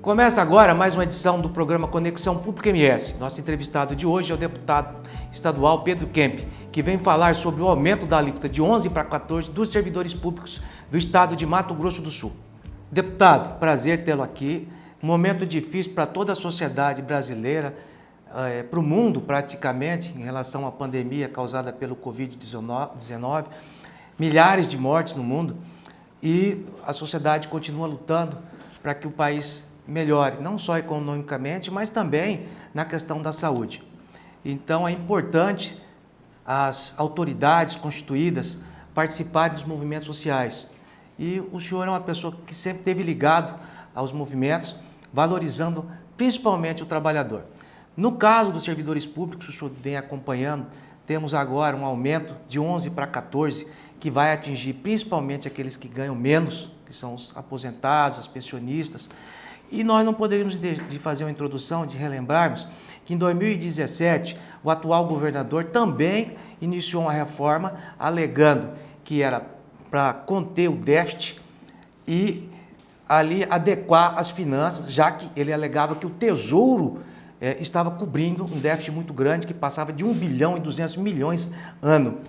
Começa agora mais uma edição do programa Conexão Pública MS. Nosso entrevistado de hoje é o deputado estadual Pedro Kemp, que vem falar sobre o aumento da alíquota de 11 para 14 dos servidores públicos do estado de Mato Grosso do Sul. Deputado, prazer tê-lo aqui. Um momento difícil para toda a sociedade brasileira, para o mundo praticamente, em relação à pandemia causada pelo Covid-19, milhares de mortes no mundo, e a sociedade continua lutando para que o país melhore, não só economicamente, mas também na questão da saúde. Então é importante as autoridades constituídas participarem dos movimentos sociais. E o senhor é uma pessoa que sempre esteve ligado aos movimentos, valorizando principalmente o trabalhador. No caso dos servidores públicos, o senhor vem acompanhando, temos agora um aumento de 11 para 14, que vai atingir principalmente aqueles que ganham menos, que são os aposentados, os pensionistas. E nós não poderíamos de fazer uma introdução, de relembrarmos que em 2017 o atual governador também iniciou uma reforma alegando que era para conter o déficit e ali adequar as finanças, já que ele alegava que o Tesouro estava cobrindo um déficit muito grande que passava de 1 bilhão e 200 milhões ano.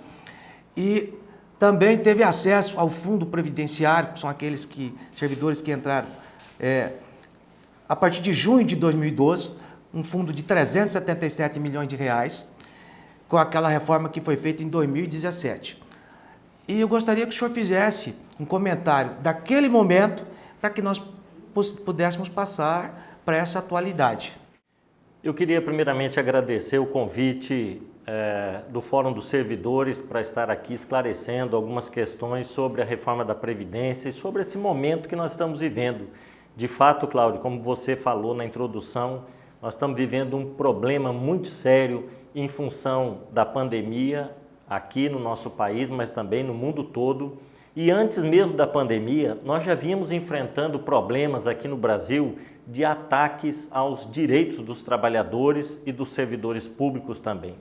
E também teve acesso ao fundo previdenciário, que são aqueles servidores que entraram a partir de junho de 2012, um fundo de 377 milhões de reais, com aquela reforma que foi feita em 2017. E eu gostaria que o senhor fizesse um comentário daquele momento para que nós pudéssemos passar para essa atualidade. Eu queria primeiramente agradecer o convite do Fórum dos Servidores para estar aqui esclarecendo algumas questões sobre a reforma da Previdência e sobre esse momento que nós estamos vivendo. De fato, Cláudio, como você falou na introdução, nós estamos vivendo um problema muito sério em função da pandemia aqui no nosso país, mas também no mundo todo. E antes mesmo da pandemia, nós já vínhamos enfrentando problemas aqui no Brasil de ataques aos direitos dos trabalhadores e dos servidores públicos também.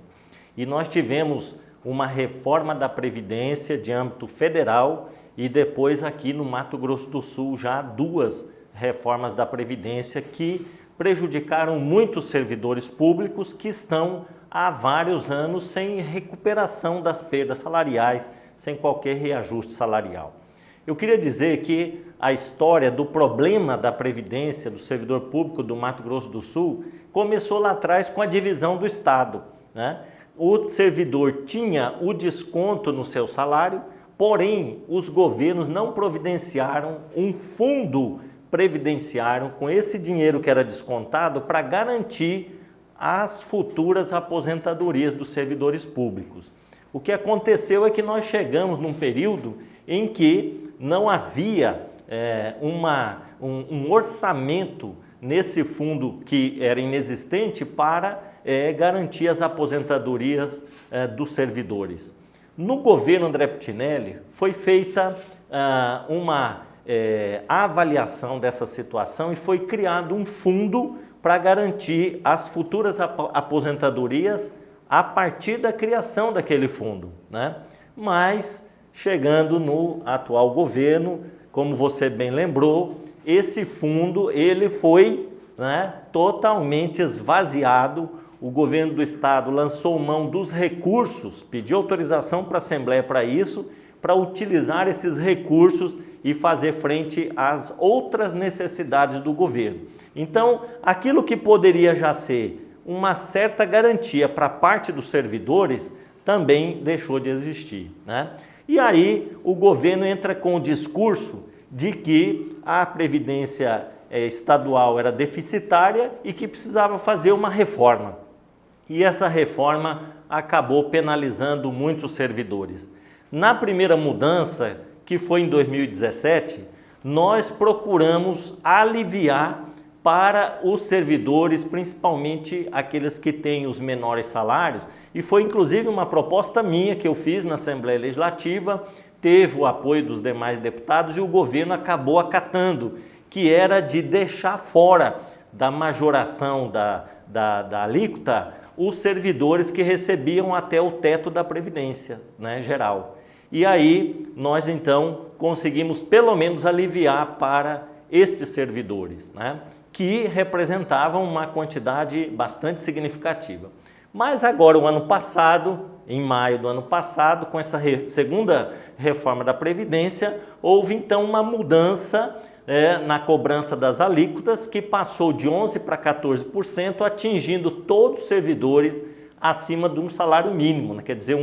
E nós tivemos uma reforma da Previdência de âmbito federal e depois aqui no Mato Grosso do Sul já duas reformas da Previdência que prejudicaram muitos servidores públicos que estão há vários anos sem recuperação das perdas salariais, sem qualquer reajuste salarial. Eu queria dizer que a história do problema da Previdência do servidor público do Mato Grosso do Sul começou lá atrás com a divisão do Estado, né? O servidor tinha o desconto no seu salário, porém os governos não providenciaram um fundo previdenciário com esse dinheiro que era descontado para garantir as futuras aposentadorias dos servidores públicos. O que aconteceu é que nós chegamos num período em que não havia um orçamento nesse fundo que era inexistente para garantir as aposentadorias dos servidores. No governo André Pitinelli foi feita uma avaliação dessa situação e foi criado um fundo para garantir as futuras aposentadorias a partir da criação daquele fundo, né? Mas, chegando no atual governo, como você bem lembrou, esse fundo ele foi, né, totalmente esvaziado. O governo do estado lançou mão dos recursos, pediu autorização para a Assembleia para isso, para utilizar esses recursos e fazer frente às outras necessidades do governo. Então, aquilo que poderia já ser uma certa garantia para parte dos servidores também deixou de existir, né? E aí o governo entra com o discurso de que a Previdência estadual era deficitária e que precisava fazer uma reforma. E essa reforma acabou penalizando muitos servidores. Na primeira mudança, que foi em 2017, nós procuramos aliviar para os servidores, principalmente aqueles que têm os menores salários, e foi inclusive uma proposta minha que eu fiz na Assembleia Legislativa, teve o apoio dos demais deputados e o governo acabou acatando, que era de deixar fora da majoração da alíquota os servidores que recebiam até o teto da Previdência, né, geral. E aí nós então conseguimos pelo menos aliviar para estes servidores, né, que representavam uma quantidade bastante significativa. Mas agora, o ano passado, em maio do ano passado, com essa segunda reforma da Previdência, houve então uma mudança na cobrança das alíquotas, que passou de 11% para 14%, atingindo todos os servidores acima de um salário mínimo, né? Quer dizer,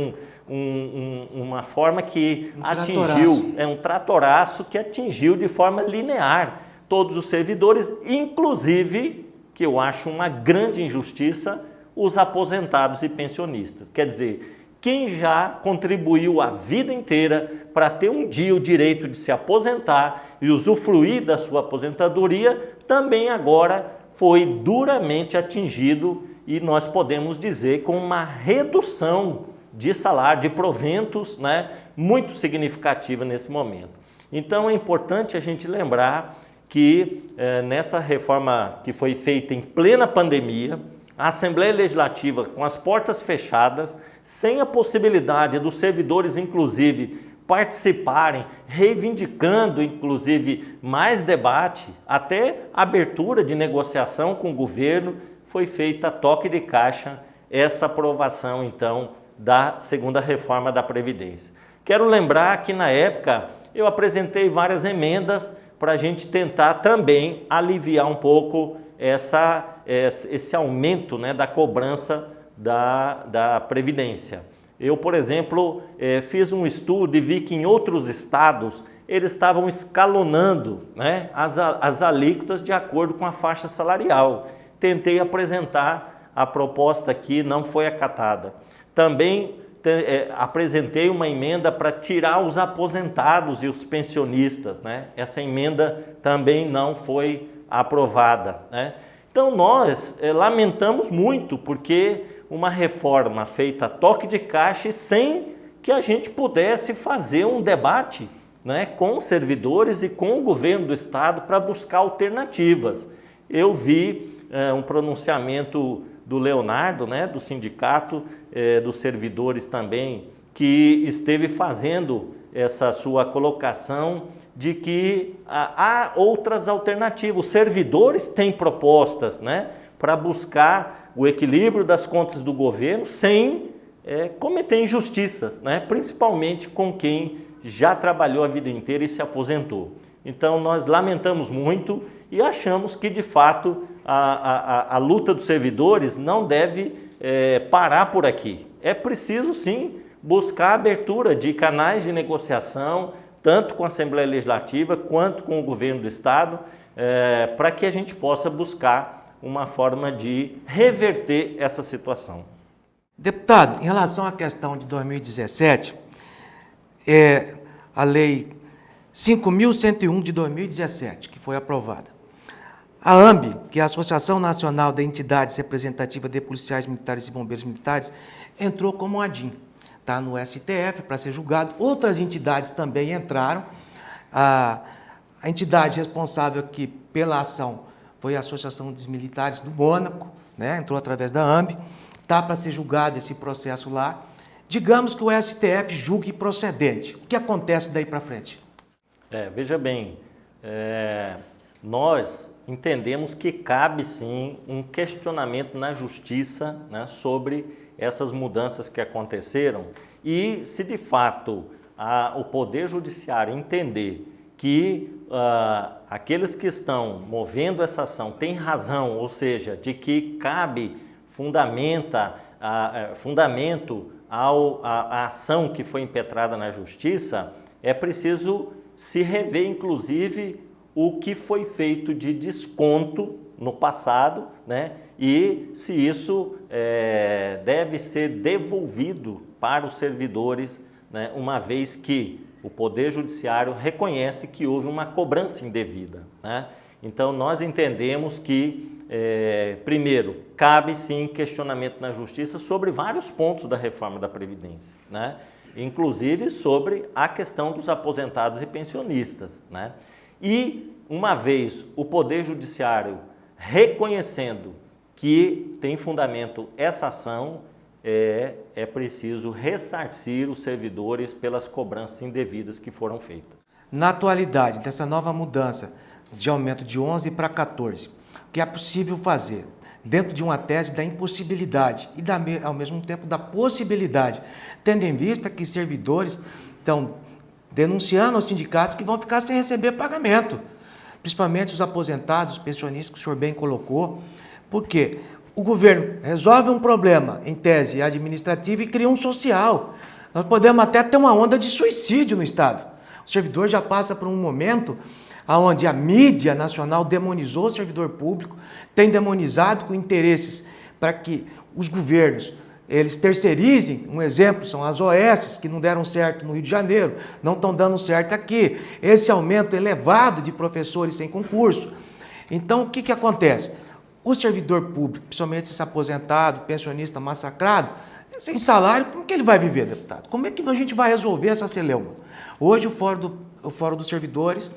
uma forma que atingiu, um tratoraço que atingiu de forma linear todos os servidores, inclusive, que eu acho uma grande injustiça, os aposentados e pensionistas. Quer dizer, quem já contribuiu a vida inteira para ter um dia o direito de se aposentar e usufruir da sua aposentadoria, também agora foi duramente atingido, e nós podemos dizer com uma redução de salário, de proventos, né, muito significativa nesse momento. Então é importante a gente lembrar que nessa reforma que foi feita em plena pandemia, a Assembleia Legislativa com as portas fechadas, sem a possibilidade dos servidores, inclusive, participarem, reivindicando, inclusive, mais debate, até abertura de negociação com o governo, foi feita a toque de caixa essa aprovação, então, da segunda reforma da Previdência. Quero lembrar que, na época, eu apresentei várias emendas para a gente tentar também aliviar um pouco esse aumento, né, da cobrança da Previdência. Eu, por exemplo, fiz um estudo e vi que em outros estados eles estavam escalonando, né, as alíquotas de acordo com a faixa salarial. Tentei apresentar a proposta aqui, não foi acatada. Também apresentei uma emenda para tirar os aposentados e os pensionistas, né? Essa emenda também não foi aprovada, né? Então nós lamentamos muito, porque uma reforma feita a toque de caixa sem que a gente pudesse fazer um debate, né, com os servidores e com o governo do estado para buscar alternativas. Eu vi um pronunciamento do Leonardo, né, do sindicato dos servidores também, que esteve fazendo essa sua colocação de que há outras alternativas. Os servidores têm propostas, né, para buscar o equilíbrio das contas do governo sem cometer injustiças, né, principalmente com quem já trabalhou a vida inteira e se aposentou. Então nós lamentamos muito e achamos que de fato a luta dos servidores não deve parar por aqui. É preciso sim buscar a abertura de canais de negociação, tanto com a Assembleia Legislativa quanto com o governo do estado, para que a gente possa buscar uma forma de reverter essa situação. Deputado, em relação à questão de 2017, a Lei 5.101 de 2017, que foi aprovada. A ANB, que é a Associação Nacional de Entidades Representativas de Policiais Militares e Bombeiros Militares, entrou como ADIM. Está no STF para ser julgado. Outras entidades também entraram. A entidade responsável aqui pela ação foi a Associação dos Militares do Mônaco, né? Entrou através da ANB. Está para ser julgado esse processo lá. Digamos que o STF julgue procedente. O que acontece daí para frente? Veja bem, nós entendemos que cabe sim um questionamento na justiça, né, sobre essas mudanças que aconteceram, e se de fato o Poder Judiciário entender que aqueles que estão movendo essa ação têm razão, ou seja, de que cabe fundamento à ação que foi impetrada na Justiça, é preciso se rever, inclusive, o que foi feito de desconto no passado, né? E se isso deve ser devolvido para os servidores, né? Uma vez que o Poder Judiciário reconhece que houve uma cobrança indevida, né? Então, nós entendemos que, primeiro, cabe sim questionamento na Justiça sobre vários pontos da reforma da Previdência, né? Inclusive sobre a questão dos aposentados e pensionistas, né? E, uma vez o Poder Judiciário reconhecendo que tem fundamento essa ação, é preciso ressarcir os servidores pelas cobranças indevidas que foram feitas. Na atualidade, dessa nova mudança de aumento de 11 para 14, que é possível fazer dentro de uma tese da impossibilidade e, ao mesmo tempo, da possibilidade, tendo em vista que servidores estão denunciando aos sindicatos que vão ficar sem receber pagamento, principalmente os aposentados, os pensionistas, que o senhor bem colocou, porque o governo resolve um problema, em tese administrativa, e cria um social. Nós podemos até ter uma onda de suicídio no Estado. O servidor já passa por um momento onde a mídia nacional demonizou o servidor público, tem demonizado com interesses para que os governos eles terceirizem. Um exemplo são as OS, que não deram certo no Rio de Janeiro, não estão dando certo aqui. Esse aumento elevado de professores sem concurso. Então, o que acontece? O servidor público, principalmente esse aposentado, pensionista massacrado, sem salário, como que ele vai viver, deputado? Como é que a gente vai resolver essa celeuma? Hoje, o Fórum dos Servidores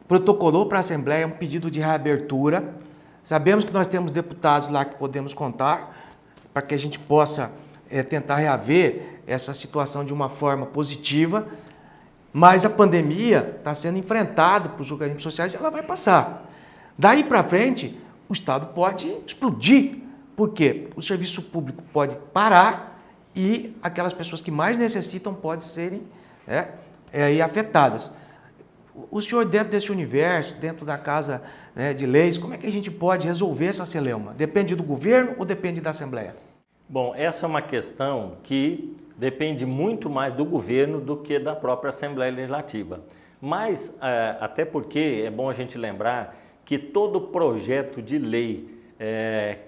protocolou para a Assembleia um pedido de reabertura. Sabemos que nós temos deputados lá que podemos contar para que a gente possa tentar reaver essa situação de uma forma positiva, mas a pandemia está sendo enfrentada por os organismos sociais e ela vai passar. Daí para frente, o Estado pode explodir. Por quê? O serviço público pode parar e aquelas pessoas que mais necessitam podem serem afetadas. O senhor, dentro desse universo, dentro da Casa de Leis, como é que a gente pode resolver essa celeuma? Depende do governo ou depende da Assembleia? Bom, essa é uma questão que depende muito mais do governo do que da própria Assembleia Legislativa. Mas, até porque é bom a gente lembrar que todo projeto de lei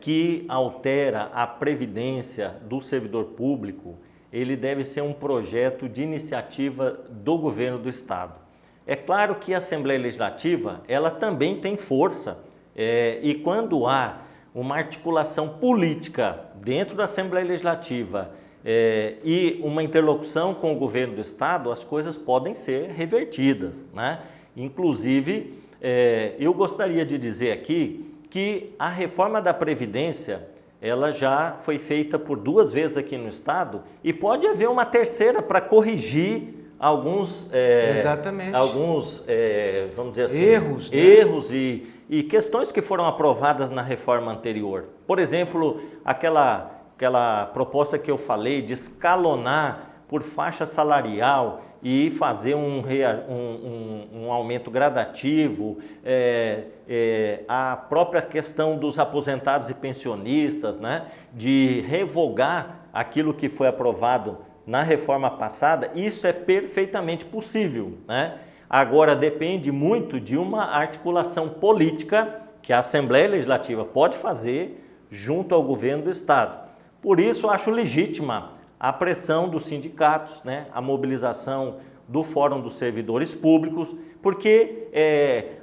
que altera a previdência do servidor público, ele deve ser um projeto de iniciativa do governo do Estado. É claro que a Assembleia Legislativa, ela também tem força e quando há uma articulação política dentro da Assembleia Legislativa e uma interlocução com o governo do Estado, as coisas podem ser revertidas, né? Inclusive, eu gostaria de dizer aqui que a reforma da Previdência, ela já foi feita por 2 vezes aqui no Estado e pode haver uma terceira para corrigir alguns, vamos dizer assim, erros, né? Erros e questões que foram aprovadas na reforma anterior. Por exemplo, aquela proposta que eu falei de escalonar por faixa salarial e fazer um aumento gradativo, a própria questão dos aposentados e pensionistas, né, de revogar aquilo que foi aprovado na reforma passada, isso é perfeitamente possível, né? Agora depende muito de uma articulação política que a Assembleia Legislativa pode fazer junto ao governo do Estado. Por isso, acho legítima a pressão dos sindicatos, né, a mobilização do Fórum dos Servidores Públicos, porque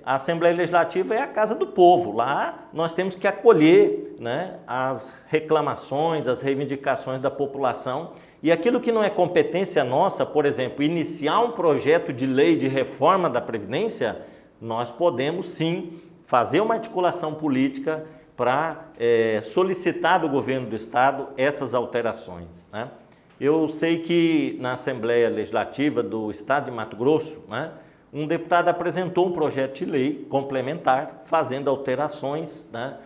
a Assembleia Legislativa é a casa do povo. Lá nós temos que acolher, né, as reclamações, as reivindicações da população. E aquilo que não é competência nossa, por exemplo, iniciar um projeto de lei de reforma da Previdência, nós podemos sim fazer uma articulação política para solicitar do governo do Estado essas alterações, né? Eu sei que na Assembleia Legislativa do Estado de Mato Grosso, né, um deputado apresentou um projeto de lei complementar, fazendo alterações, né,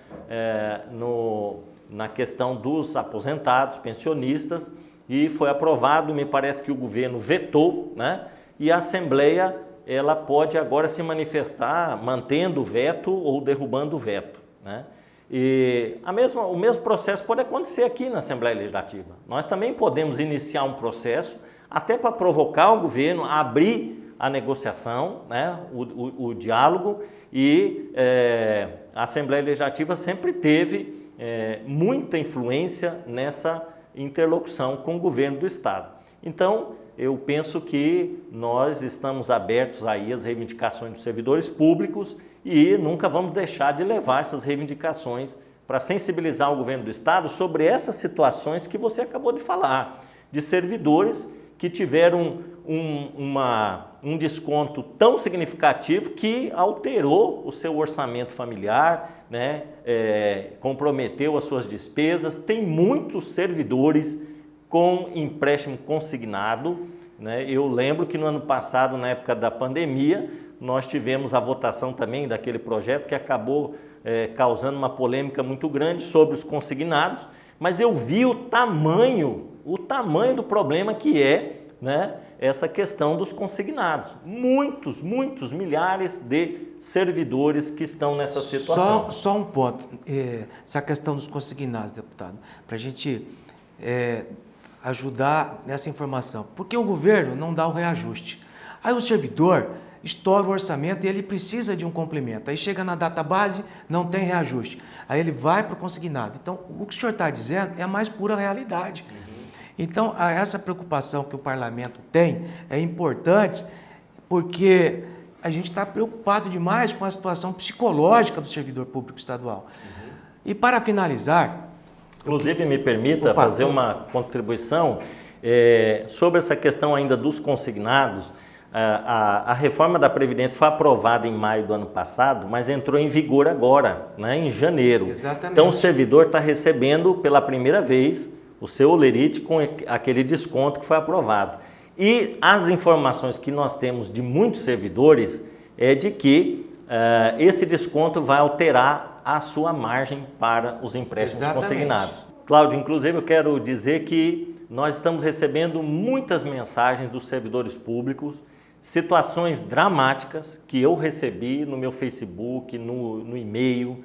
na questão dos aposentados, pensionistas, e foi aprovado. Me parece que o governo vetou, né, e a Assembleia ela pode agora se manifestar mantendo o veto ou derrubando o veto, né? E o mesmo processo pode acontecer aqui na Assembleia Legislativa. Nós também podemos iniciar um processo até para provocar o governo a abrir a negociação, né, o diálogo, e a Assembleia Legislativa sempre teve muita influência nessa interlocução com o governo do Estado. Então, eu penso que nós estamos abertos aí às reivindicações dos servidores públicos e nunca vamos deixar de levar essas reivindicações para sensibilizar o governo do Estado sobre essas situações que você acabou de falar, de servidores que tiveram um desconto tão significativo que alterou o seu orçamento familiar, né, comprometeu as suas despesas. Tem muitos servidores com empréstimo consignado, né? Eu lembro que no ano passado, na época da pandemia, nós tivemos a votação também daquele projeto que acabou causando uma polêmica muito grande sobre os consignados, mas eu vi o tamanho do problema que é, né, essa questão dos consignados. Muitos, milhares de servidores que estão nessa situação. Só um ponto, essa questão dos consignados, deputado, para a gente ajudar nessa informação. Porque o governo não dá o reajuste. Aí o servidor estoura o orçamento e ele precisa de um complemento. Aí chega na database, não tem reajuste. Aí ele vai para o consignado. Então, o que o senhor está dizendo é a mais pura realidade. Então, essa preocupação que o parlamento tem é importante porque a gente está preocupado demais com a situação psicológica do servidor público estadual. E para finalizar... Inclusive, me permita fazer uma contribuição sobre essa questão ainda dos consignados. A reforma da Previdência foi aprovada em maio do ano passado, mas entrou em vigor agora, né, em janeiro. Exatamente. Então, o servidor está recebendo pela primeira vez o seu olerite com aquele desconto que foi aprovado. E as informações que nós temos de muitos servidores é de que esse desconto vai alterar a sua margem para os empréstimos consignados. Cláudio, inclusive eu quero dizer que nós estamos recebendo muitas mensagens dos servidores públicos, situações dramáticas que eu recebi no meu Facebook, no e-mail.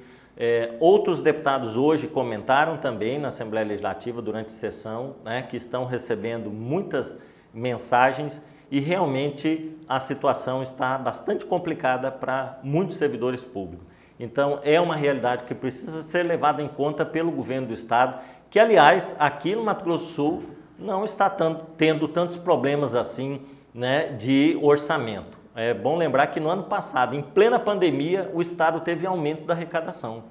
Outros deputados hoje comentaram também na Assembleia Legislativa durante a sessão, né, que estão recebendo muitas mensagens e realmente a situação está bastante complicada para muitos servidores públicos. Então, é uma realidade que precisa ser levada em conta pelo governo do estado, que, aliás, aqui no Mato Grosso do Sul não está tendo tantos problemas assim, né, de orçamento. É bom lembrar que no ano passado, em plena pandemia, o estado teve aumento da arrecadação.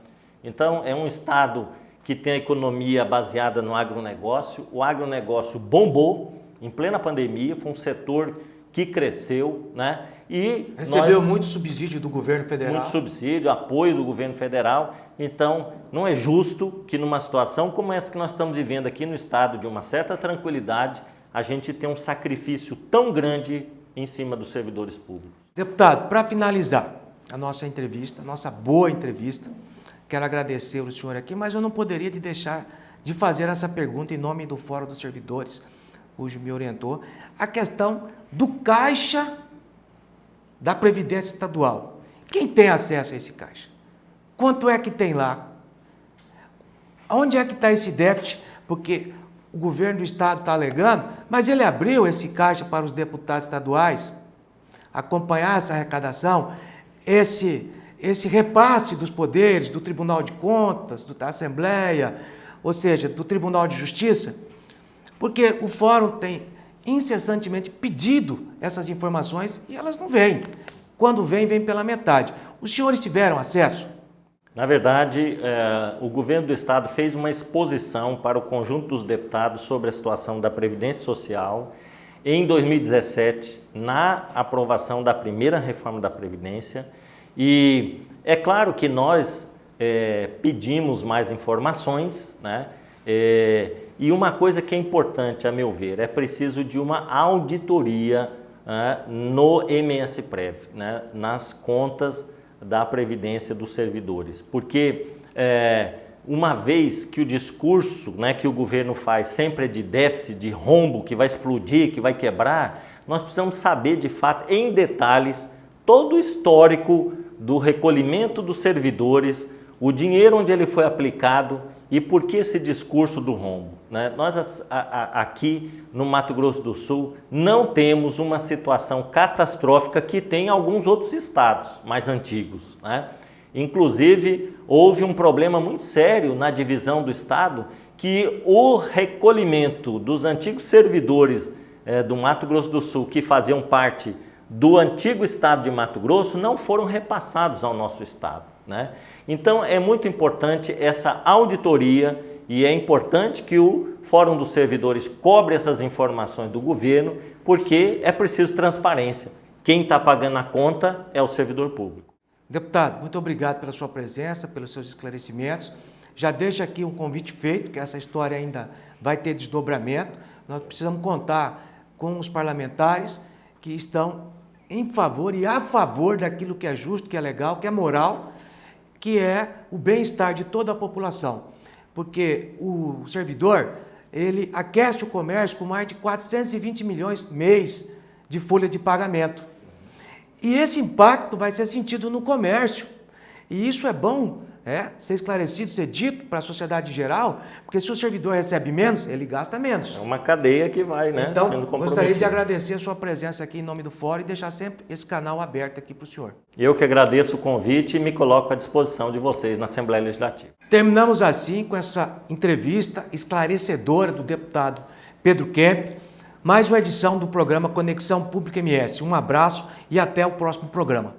Então, é um estado que tem a economia baseada no agronegócio. O agronegócio bombou em plena pandemia, foi um setor que cresceu, né? E recebeu muito subsídio do governo federal. Muito subsídio, apoio do governo federal. Então, não é justo que numa situação como essa que nós estamos vivendo aqui no estado, de uma certa tranquilidade, a gente tenha um sacrifício tão grande em cima dos servidores públicos. Deputado, para finalizar a nossa entrevista, a nossa boa entrevista, quero agradecer o senhor aqui, mas eu não poderia deixar de fazer essa pergunta em nome do Fórum dos Servidores, cujo me orientou, a questão do caixa da Previdência Estadual. Quem tem acesso a esse caixa? Quanto é que tem lá? Onde é que está esse déficit? Porque o governo do estado está alegando, mas ele abriu esse caixa para os deputados estaduais acompanhar essa arrecadação, esse repasse dos poderes do Tribunal de Contas, da Assembleia, ou seja, do Tribunal de Justiça, porque o Fórum tem incessantemente pedido essas informações e elas não vêm. Quando vêm, vêm pela metade. Os senhores tiveram acesso? Na verdade, o governo do estado fez uma exposição para o conjunto dos deputados sobre a situação da Previdência Social em 2017, na aprovação da primeira reforma da Previdência. E é claro que nós pedimos mais informações, né? E uma coisa que é importante, a meu ver, é preciso de uma auditoria no MSPrev, né, nas contas da Previdência dos servidores. Porque uma vez que o discurso, né, que o governo faz sempre é de déficit, de rombo, que vai explodir, que vai quebrar, nós precisamos saber de fato, em detalhes, todo o histórico do recolhimento dos servidores, o dinheiro onde ele foi aplicado e por que esse discurso do rombo, né? Nós aqui no Mato Grosso do Sul não temos uma situação catastrófica que tem em alguns outros estados mais antigos, né? Inclusive, houve um problema muito sério na divisão do estado, que o recolhimento dos antigos servidores do Mato Grosso do Sul, que faziam parte do antigo estado de Mato Grosso, não foram repassados ao nosso estado, né? Então, é muito importante essa auditoria e é importante que o Fórum dos Servidores cobre essas informações do governo, porque é preciso transparência. Quem está pagando a conta é o servidor público. Deputado, muito obrigado pela sua presença, pelos seus esclarecimentos. Já deixo aqui um convite feito, que essa história ainda vai ter desdobramento. Nós precisamos contar com os parlamentares que estão em favor e a favor daquilo que é justo, que é legal, que é moral, que é o bem-estar de toda a população. Porque o servidor, ele aquece o comércio com mais de 420 milhões mês de folha de pagamento. E esse impacto vai ser sentido no comércio. E isso é bom ser esclarecido, ser dito para a sociedade geral, porque se o servidor recebe menos, ele gasta menos. É uma cadeia que vai, né, então, sendo comprometida. Gostaria de agradecer a sua presença aqui em nome do Fórum e deixar sempre esse canal aberto aqui para o senhor. Eu que agradeço o convite e me coloco à disposição de vocês na Assembleia Legislativa. Terminamos assim com essa entrevista esclarecedora do deputado Pedro Kemp, mais uma edição do programa Conexão Pública MS. Um abraço e até o próximo programa.